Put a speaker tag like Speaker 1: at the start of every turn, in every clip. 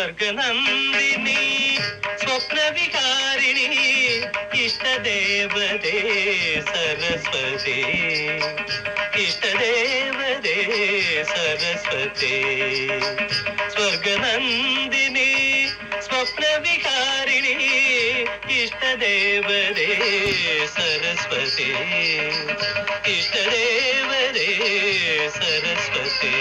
Speaker 1: स्वर्गनन्दिनी स्वप्नविकारिणी इष्टदेवते सरस्वती इष्टदेवते सरस्वती स्वर्गनन्दिनी स्वप्नविकारिणी इष्टदेवते सरस्वती इष्टदेवते सरस्वती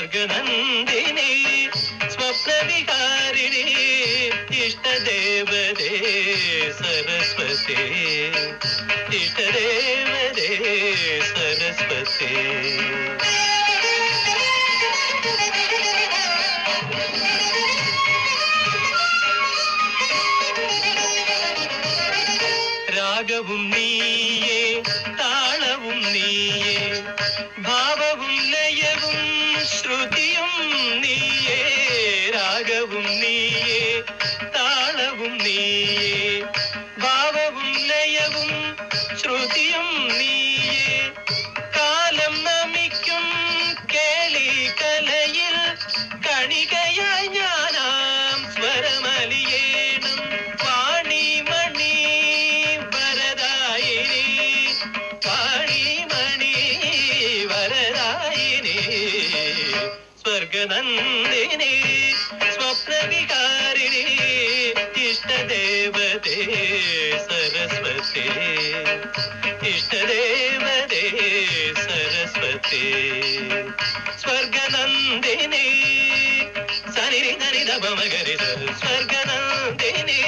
Speaker 1: स्वर्गनन्दिनी स्वप्नविकारिणी इष्टदेवते सरस्वती इष्टदेवते सरस्वती രാഗവും നീയേ താളവും നീയേ ഭാവവും ലയവും ശ്രുതിയും നീയേ രാഗവും നീയേ താളവും നീയേ ഭാവവും ലയവും ശ്രുതിയും നീയേ കാലം നമിക്കും കേളി കലയിൽ കണികയായി ഞാനാം സ്വരമലിയേണം പാണിമണി വരദായിനി പാണിമണി വരദായിനി स्वर्गनन्दिनी स्वप्नविकारिणी इष्टदेवते सरस्वती इष्टदेवते सरस्वती स्वर्गनन्दिनी सनिरि नरि दब मगरि स्वर्गनन्दिनी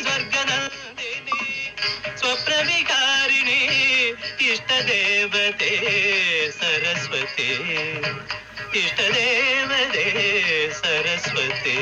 Speaker 1: स्वर्गनन्दिनी स्वप्नविकारिणी इष्टदेवते सरस्वती इष्टदेवते सरस्वती